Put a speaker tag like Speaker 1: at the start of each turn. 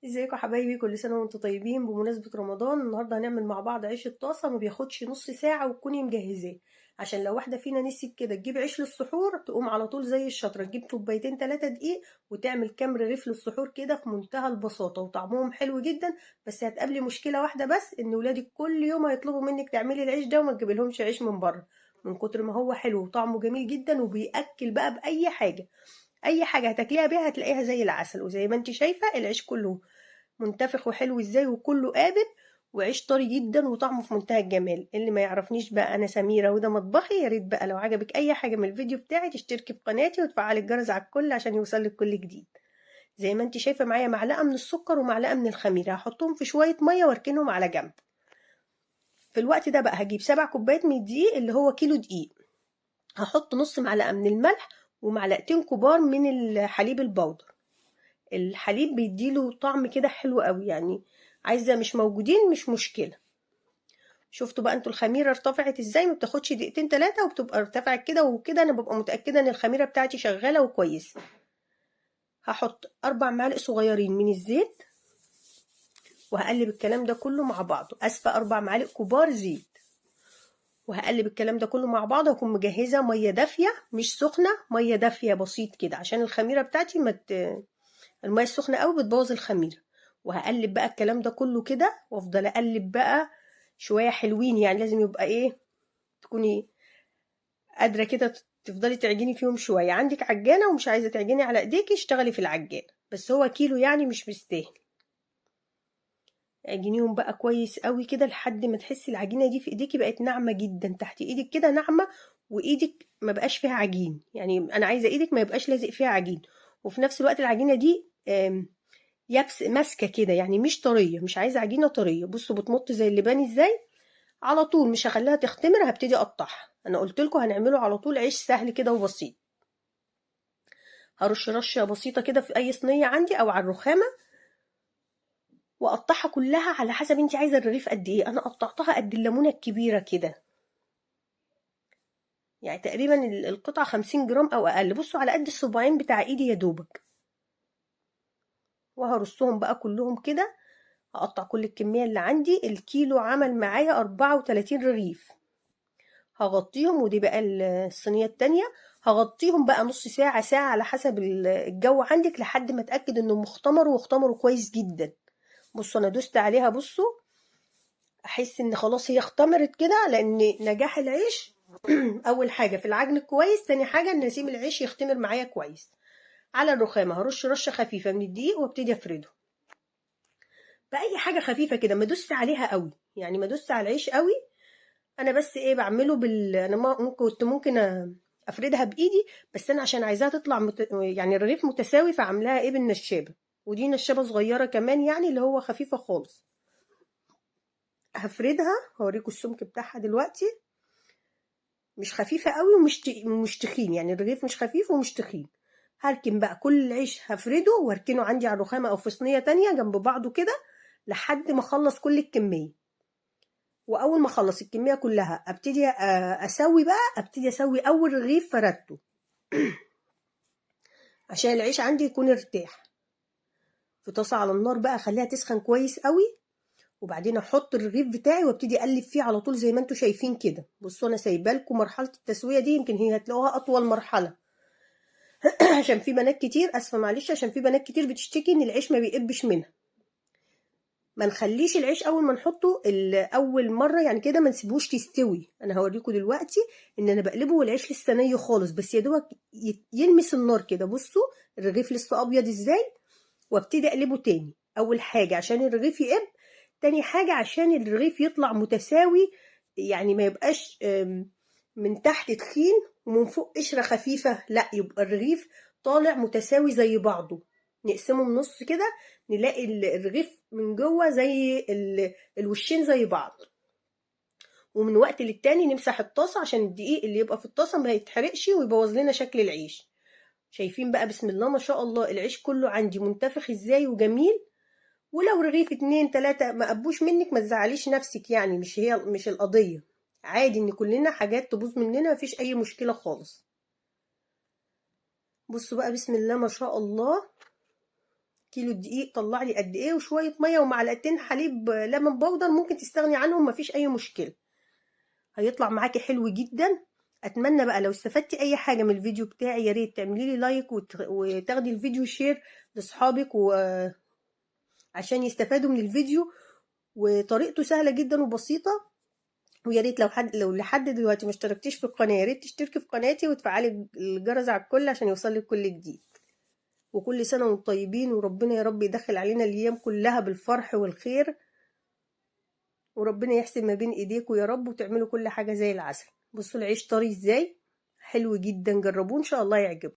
Speaker 1: ازيكم يا حبايبي؟ كل سنه وانتم طيبين. بمناسبه رمضان النهارده هنعمل مع بعض عيش الطاسه، ما بياخدش نص ساعه وتكوني مجهزاه. عشان لو واحده فينا نسيت كده تجيب عيش للسحور، تقوم على طول زي الشطره تجيب كوبايتين 3 دقيق وتعمل كام رغيف للسحور كده في منتهى البساطه، وطعمهم حلو جدا. بس هتقابلي مشكله واحده بس، ان ولادك كل يوم هيطلبوا منك تعملي العيش ده وما تجيبلهمش عيش من بره، من كتر ما هو حلو وطعمه جميل جدا وبيأكل بقى باي حاجه. اي حاجه هتاكليها بيها هتلاقيها زي العسل. وزي ما انت شايفه العيش كله منتفخ وحلو ازاي وكله قابب، وعيش طري جدا وطعمه في منتهى الجمال. اللي ما يعرفنيش بقى، انا سميرة وده مطبخي. يا ريت بقى لو عجبك اي حاجة من الفيديو بتاعي تشتركي في قناتي وتفعلي الجرس على الكل عشان يوصلك كل جديد. زي ما انت شايفة معايا معلقة من السكر ومعلقة من الخميرة، هحطهم في شوية مية واركنهم على جنب. في الوقت ده بقى هجيب 7 كوبايات من الدقيق اللي هو كيلو دقيق. هحط نص معلقة من الملح ومعلقتين كبار من الحليب البودر. الحليب بيديله طعم كده حلو قوي يعني. عايزة مش موجودين مش مشكلة. شفتوا بقى انتوا الخميره ارتفعت ازاي؟ ما بتاخدش دقيقتين 3 وبتبقى ارتفعت كده، وكده انا ببقى متاكده ان الخميره بتاعتي شغاله وكويسه. هحط 4 معالق صغيرين من الزيت وهقلب الكلام ده كله مع بعضه. اسفه، 4 معالق كبار زيت. وهقلب الكلام ده كله مع بعضه. هكون مجهزه ميه دافيه مش سخنه، ميه دافيه بسيط كده عشان الخميره بتاعتي الميه السخنه قوي بتبوظ الخميره. وهقلب بقى الكلام ده كله كده وافضل اقلب بقى شويه حلوين. يعني لازم يبقى ايه، تكوني قادرة كده تفضلي تعجني فيهم شوية. عندك عجانة ومش عايزة تعجني على ايديكي، اشتغلي في العجانة، بس هو كيلو يعني مش مستاهل. عجنيهم بقى كويس قوي كده لحد ما تحسي العجينة دي في ايديكي بقت ناعمة جدا، تحت ايدك كده ناعمة، وايدك ما بقاش فيها عجين. يعني انا عايزة ايدك ما يبقاش لازق فيها عجين، وفي نفس الوقت العجينة دي يابس ماسكة كده، يعني مش طرية. مش عايزة عجينة طرية. بصوا بتمط زي اللبان ازاي على طول. مش هخليها تختمر، هبتدي اقطعها. انا قلت لكم هنعمله على طول عيش سهل كده وبسيط. هرش رشه بسيطه كده في اي صينيه عندي او على الرخامه، واقطعها كلها على حسب انت عايزه الرغيف قد ايه. انا قطعتها قد الليمونه الكبيره كده، يعني تقريبا القطعه 50 جرام او اقل. بصوا على قد الصباعين بتاع ايدي يا دوبك. وهرصهم بقى كلهم كده. هقطع كل الكميه اللي عندي. الكيلو عمل معايا 34 رغيف. هغطيهم، ودي بقى الصينيه التانية. هغطيهم بقى نص ساعه ساعه على حسب الجو عندك، لحد ما اتاكد انهم واختمروا كويس جدا. بصوا انا دوست عليها، بصوا احس ان خلاص هي اختمرت كده. لان نجاح العيش اول حاجه في العجن كويس، تاني حاجه ان اسيب العيش يختمر معايا كويس. على الرخامه هرش رشه خفيفه من الدقيق وابتدي افرده باي حاجه خفيفه كده. ما دوست عليها قوي، يعني ما دوست على العيش قوي. انا بس ايه بعمله انا ممكن افردها بايدي، بس انا عشان عايزاها تطلع يعني الرغيف متساوي، فعاملاها ايه بالنشابه. ودي نشابه صغيره كمان، يعني اللي هو خفيفه خالص. هفردها، هوريكم السمك بتاعها دلوقتي. مش خفيفة قوي ومش تخين، يعني الرغيف مش خفيف ومش تخين. هركن بقى كل العيش هفرده واركنه عندي على الرخامة او في صينية تانية جنب بعضه كده لحد ما اخلص كل الكمية. واول ما اخلص الكمية كلها ابتدي ابتدي اسوي اول رغيف فردته عشان العيش عندي يكون ارتاح. في طاسة على النار بقى اخليها تسخن كويس قوي، وبعدين احط الرغيف بتاعي وابتدي اقلب فيه على طول زي ما انتم شايفين كده. بصوا انا سايبه لكم مرحله التسويه دي، يمكن هي هتلاقوها اطول مرحله. عشان في بنات كتير، اسفه معلش، عشان في بنات كتير بتشتكي ان العيش ما بيقبش منها. ما نخليش العيش اول ما نحطه اول مره يعني كده، ما نسيبوش تستوي. انا هوريكم دلوقتي ان انا بقلبه والعيش لسه ني خالص، بس يا دوبك يلمس النار كده. بصوا الرغيف لسه ابيض ازاي. وابتدي اقلبه تاني. اول حاجه عشان الرغيف يقب، تاني حاجه عشان الرغيف يطلع متساوي، يعني ما يبقاش من تحت تخين ومن فوق قشره خفيفه، لا يبقى الرغيف طالع متساوي زي بعضه. نقسمه من نص كده نلاقي الرغيف من جوه زي الوشين زي بعض. ومن وقت للتاني نمسح الطاسه عشان الدقيق اللي يبقى في الطاسه ما يتحرقش ويبوظ لنا شكل العيش. شايفين بقى بسم الله ما شاء الله العيش كله عندي منتفخ ازاي وجميل. ولو رغيف 2 3 ما قبوش منك ما تزعليش نفسك، يعني مش القضيه. عادي ان كلنا حاجات تبوظ مننا، مفيش اي مشكله خالص. بصوا بقى بسم الله ما شاء الله كيلو دقيق طلع لي قد ايه، وشويه ميه ومعلقتين حليب لبن بودر ممكن تستغني عنهم، مفيش اي مشكله، هيطلع معاكي حلو جدا. اتمنى بقى لو استفدتي اي حاجه من الفيديو بتاعي يا ريت تعملي لي لايك وتاخدي الفيديو شير لاصحابك عشان يستفادوا من الفيديو. وطريقته سهله جدا وبسيطه. ويا ريت لو لحد دلوقتي ما اشتركتيش في القناه يا ريت تشتركي في قناتي وتفعلي الجرس على الكل عشان يوصلك كل جديد. وكل سنه وانتم طيبين، وربنا يا رب يدخل علينا الايام كلها بالفرح والخير، وربنا يحسن ما بين ايديكم يا رب، وتعملوا كل حاجه زي العسل. بصوا العيش طري ازاي، حلو جدا، جربوه ان شاء الله يعجبكم.